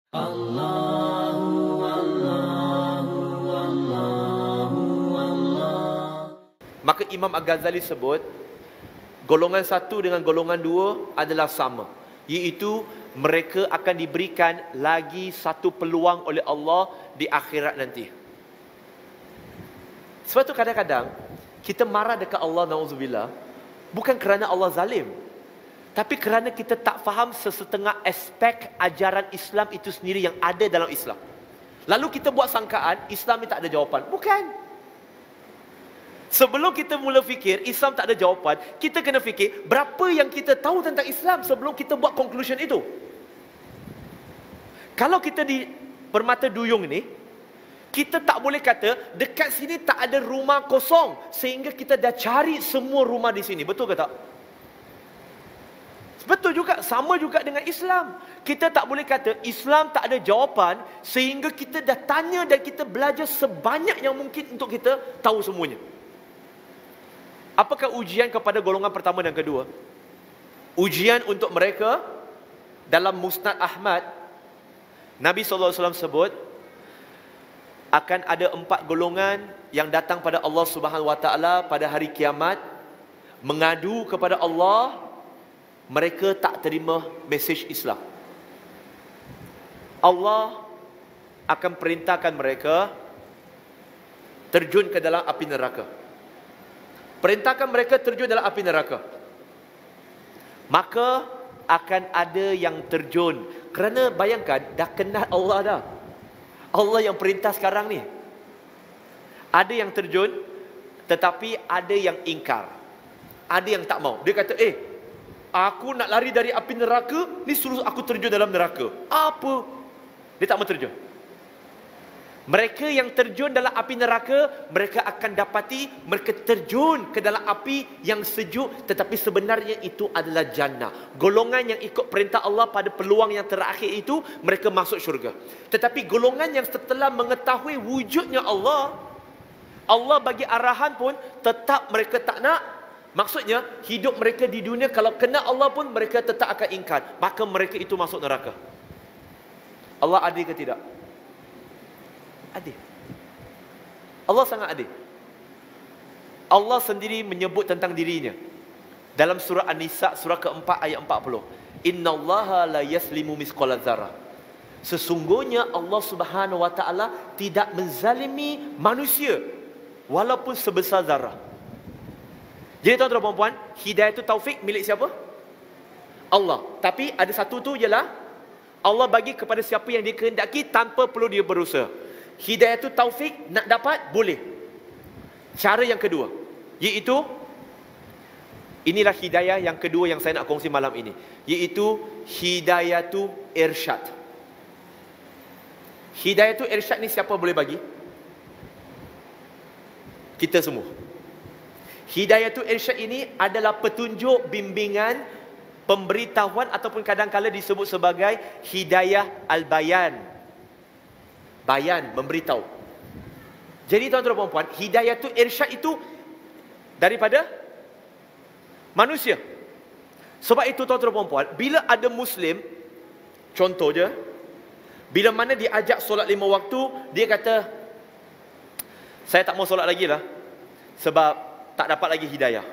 Allahu Allahu Allahu Allah. Maka Imam Al-Ghazali sebut golongan satu dengan golongan dua adalah sama, iaitu mereka akan diberikan lagi satu peluang oleh Allah di akhirat nanti. Sebab tu kadang-kadang kita marah dekat Allah, na'udzubillah, bukan kerana Allah zalim, tapi kerana kita tak faham sesetengah aspek ajaran Islam itu sendiri yang ada dalam Islam. Lalu kita buat sangkaan Islam ni tak ada jawapan. Bukan. Sebelum kita mula fikir Islam tak ada jawapan, kita kena fikir berapa yang kita tahu tentang Islam sebelum kita buat conclusion itu. Kalau kita di Permata Duyung ni, kita tak boleh kata dekat sini tak ada rumah kosong sehingga kita dah cari semua rumah di sini. Betul ke tak? Betul juga, sama juga dengan Islam. Kita tak boleh kata Islam tak ada jawapan sehingga kita dah tanya dan kita belajar sebanyak yang mungkin untuk kita tahu semuanya. Apakah ujian kepada golongan pertama dan kedua? Ujian untuk mereka dalam Musnad Ahmad, Nabi SAW sebut akan ada 4 golongan yang datang pada Allah Subhanahu Wa Taala pada hari kiamat mengadu kepada Allah. Mereka tak terima mesej Islam. Allah akan perintahkan mereka terjun ke dalam api neraka. Perintahkan mereka terjun dalam api neraka. Maka akan ada yang terjun. Kerana bayangkan, dah kenal Allah dah. Allah yang perintah sekarang ni. Ada yang terjun, tetapi ada yang ingkar. Ada yang tak mau. Dia kata, aku nak lari dari api neraka, ni suruh aku terjun dalam neraka. Apa? Dia tak mau terjun. Mereka yang terjun dalam api neraka, mereka akan dapati mereka terjun ke dalam api yang sejuk, tetapi sebenarnya itu adalah jannah. Golongan yang ikut perintah Allah pada peluang yang terakhir itu, mereka masuk syurga. Tetapi golongan yang setelah mengetahui wujudnya Allah, Allah bagi arahan pun tetap mereka tak nak. Maksudnya, hidup mereka di dunia kalau kena Allah pun mereka tetap akan ingkar. Maka mereka itu masuk neraka. Allah adil ke tidak? Adil. Allah sangat adil. Allah sendiri menyebut tentang dirinya. Dalam surah An-Nisa, surah keempat ayat 40. Innallaha la yaslimu misqala dzarrah. Sesungguhnya Allah Subhanahu Wa Taala tidak menzalimi manusia walaupun sebesar zarah. Jadi tuan-tuan dan puan-puan, hidayah itu taufik milik siapa? Allah. Tapi ada satu tu ialah Allah bagi kepada siapa yang dia kehendaki tanpa perlu dia berusaha. Hidayah itu taufik nak dapat boleh. Cara yang kedua, iaitu inilah hidayah yang kedua yang saya nak kongsi malam ini, iaitu hidayah tu irsyad. Hidayah tu irsyad ni siapa boleh bagi? Kita semua. Hidayatul irsyad ini adalah petunjuk, bimbingan, pemberitahuan ataupun kadang-kala disebut sebagai hidayah al-bayan. Bayan, memberitahu. Jadi tuan-tuan dan puan-puan, hidayatul irsyad itu daripada manusia. Sebab itu tuan-tuan dan puan-puan, bila ada Muslim, contoh je, bila mana diajak solat 5 waktu, dia kata, saya tak mau solat lagi lah, sebab tak dapat lagi hidayah.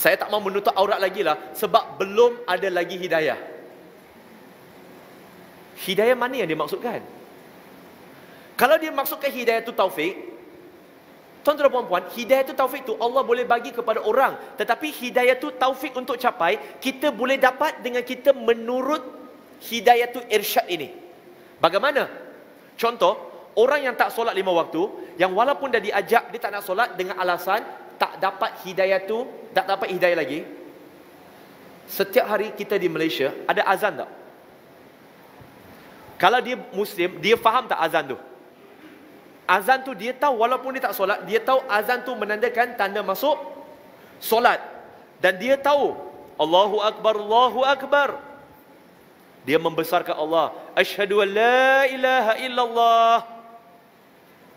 Saya tak mau menutup aurat lagi lah, sebab belum ada lagi hidayah. Hidayah mana yang dia maksudkan? Kalau dia maksudkan hidayah itu taufik, tuan-tuan dan puan-puan, hidayah itu taufik tu Allah boleh bagi kepada orang. Tetapi hidayah itu taufik untuk capai, kita boleh dapat dengan kita menurut hidayah itu irsyad ini. Bagaimana? Contoh, orang yang tak solat 5 waktu, yang walaupun dah diajak, dia tak nak solat dengan alasan tak dapat hidayah tu, tak dapat hidayah lagi. Setiap hari kita di Malaysia, ada azan tak? Kalau dia Muslim, dia faham tak azan tu? Azan tu dia tahu, walaupun dia tak solat, dia tahu azan tu menandakan tanda masuk solat. Dan dia tahu, Allahu Akbar, Allahu Akbar. Dia membesarkan Allah. Asyhadu an la ilaha illallah.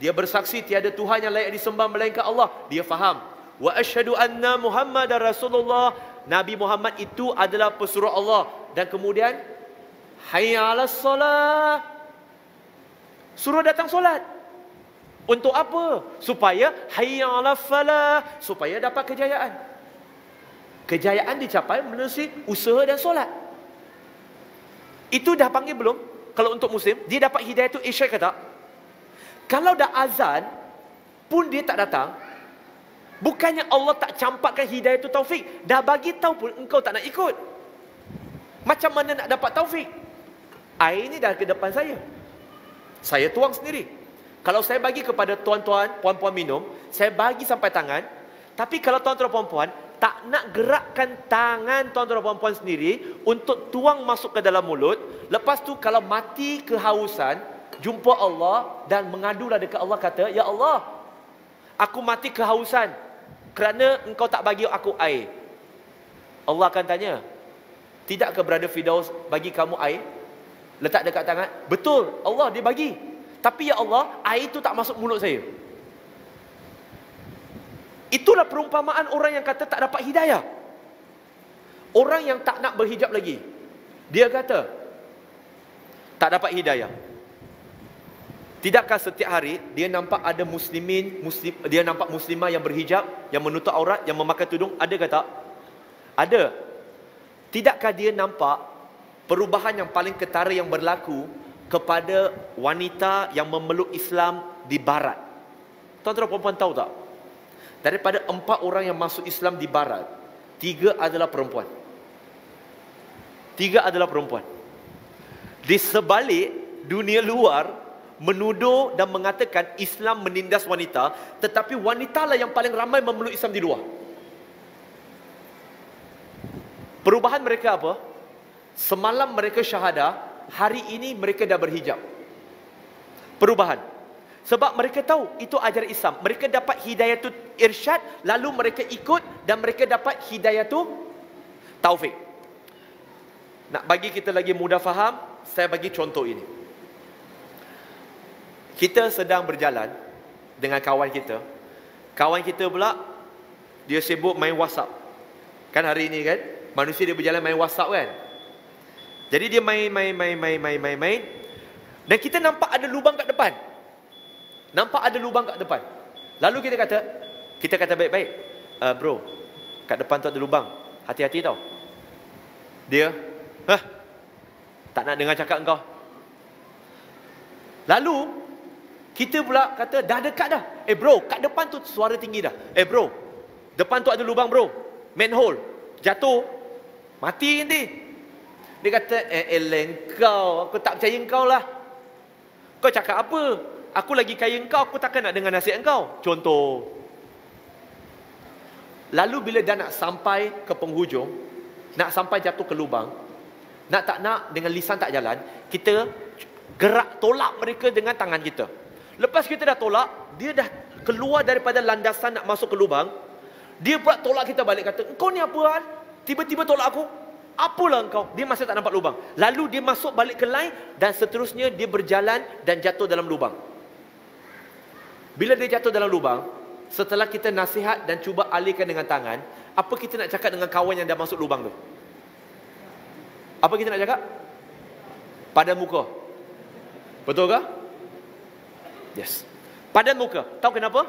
Dia bersaksi tiada Tuhan yang layak disembah melainkan Allah. Dia faham. Wa asyhadu anna Muhammadar Rasulullah. Nabi Muhammad itu adalah pesuruh Allah. Dan kemudian hayya 'alas solah. Suruh datang solat. Untuk apa? Supaya hayya 'alal falah, supaya dapat kejayaan. Kejayaan dicapai melalui usaha dan solat. Itu dah panggil belum? Kalau untuk Muslim, dia dapat hidayah tu isyarat ke tak? Kalau dah azan pun dia tak datang, bukannya Allah tak campakkan hidayah tu taufik, dah bagi tahu pun engkau tak nak ikut. Macam mana nak dapat taufik? Air ni dah ke depan saya tuang sendiri. Kalau saya bagi kepada tuan-tuan, puan-puan minum, saya bagi sampai tangan. Tapi kalau tuan-tuan puan-puan tak nak gerakkan tangan tuan-tuan puan-puan sendiri untuk tuang masuk ke dalam mulut, lepas tu kalau mati kehausan, jumpa Allah dan mengadulah dekat Allah, kata, "Ya Allah, aku mati kehausan kerana engkau tak bagi aku air." Allah akan tanya, "Tidakkah Brother Firdaus bagi kamu air? Letak dekat tangan?" "Betul, Allah dia bagi. Tapi ya Allah, air itu tak masuk mulut saya." Itulah perumpamaan orang yang kata tak dapat hidayah. Orang yang tak nak berhijab lagi, dia kata tak dapat hidayah. Tidakkah setiap hari dia nampak ada dia nampak muslimah yang berhijab, yang menutup aurat, yang memakai tudung? Ada ke tak? Ada. Tidakkah dia nampak perubahan yang paling ketara yang berlaku kepada wanita yang memeluk Islam di barat? Tuan-tuan perempuan tahu tak? Daripada 4 orang yang masuk Islam di barat, 3 adalah perempuan. 3 adalah perempuan. Di sebalik dunia luar menuduh dan mengatakan Islam menindas wanita, tetapi wanita lah yang paling ramai memeluk Islam di luar. Perubahan mereka apa? Semalam mereka syahadah, hari ini mereka dah berhijab. Perubahan. Sebab mereka tahu itu ajaran Islam. Mereka dapat hidayah tu irsyad, lalu mereka ikut dan mereka dapat hidayah tu taufik. Nak bagi kita lagi mudah faham, saya bagi contoh ini. Kita sedang berjalan dengan kawan kita. Kawan kita pula dia sibuk main WhatsApp. Kan hari ini kan, manusia dia berjalan main WhatsApp kan. Jadi dia main. Dan kita nampak ada lubang kat depan. Lalu kita kata baik-baik, "Bro, kat depan tu ada lubang. Hati-hati tau." Dia, tak nak dengar cakap engkau. Lalu kita pula kata, "Dah dekat dah. Bro, kat depan tu suara tinggi dah. Bro, depan tu ada lubang bro. Manhole. Jatuh. Mati nanti." Dia kata, "Engkau, aku tak percaya engkau lah. Kau cakap apa? Aku lagi kaya engkau, aku takkan nak dengar nasihat engkau." Contoh. Lalu bila dah nak sampai ke penghujung, nak sampai jatuh ke lubang, nak dengan lisan tak jalan, kita gerak tolak mereka dengan tangan kita. Lepas kita dah tolak, dia dah keluar daripada landasan nak masuk ke lubang, dia pula tolak kita balik, kata, "Engkau ni apaan? Tiba-tiba tolak aku? Apalah engkau?" Dia masih tak nampak lubang. Lalu dia masuk balik ke line dan seterusnya dia berjalan dan jatuh dalam lubang. Bila dia jatuh dalam lubang, setelah kita nasihat dan cuba alihkan dengan tangan, apa kita nak cakap dengan kawan yang dah masuk lubang tu? Apa kita nak cakap? Padan muka. Betul ke? Yes. Padan muka. Tahu kenapa?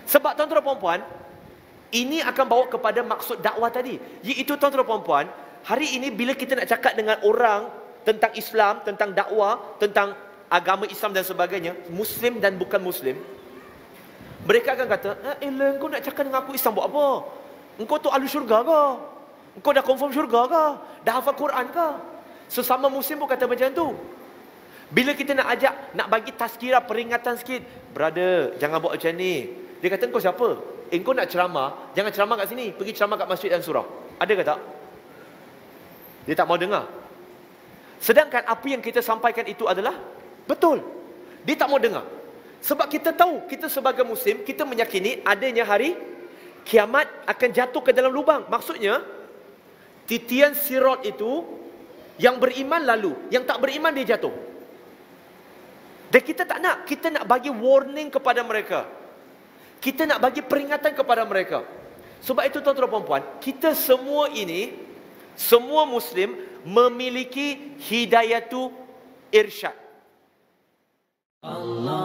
Sebab tuan-tuan perempuan, ini akan bawa kepada maksud dakwah tadi. Iaitu tuan-tuan perempuan, hari ini bila kita nak cakap dengan orang tentang Islam, tentang dakwah, tentang agama Islam dan sebagainya, Muslim dan bukan Muslim, mereka akan kata, engkau nak cakap dengan aku Islam buat apa? Engkau tu ahli syurga ke? Engkau dah confirm syurga ke? Dah hafal Quran ke? Sesama Muslim pun kata macam tu. Bila kita nak ajak, nak bagi tazkirah, peringatan sikit, "Brother, jangan buat macam ni." Dia kata, "Engkau siapa? Engkau nak ceramah, jangan ceramah kat sini, pergi ceramah kat masjid dan surau." Ada ke tak? Dia tak mau dengar. Sedangkan apa yang kita sampaikan itu adalah betul. Dia tak mau dengar. Sebab kita tahu, kita sebagai Muslim, kita meyakini adanya hari kiamat akan jatuh ke dalam lubang. Maksudnya, titian sirat itu, yang beriman lalu, yang tak beriman dia jatuh. Dan kita tak nak, kita nak bagi warning kepada mereka. Kita nak bagi peringatan kepada mereka. Sebab itu tuan-tuan dan puan, kita semua ini, semua Muslim memiliki hidayatu irsyad. Allah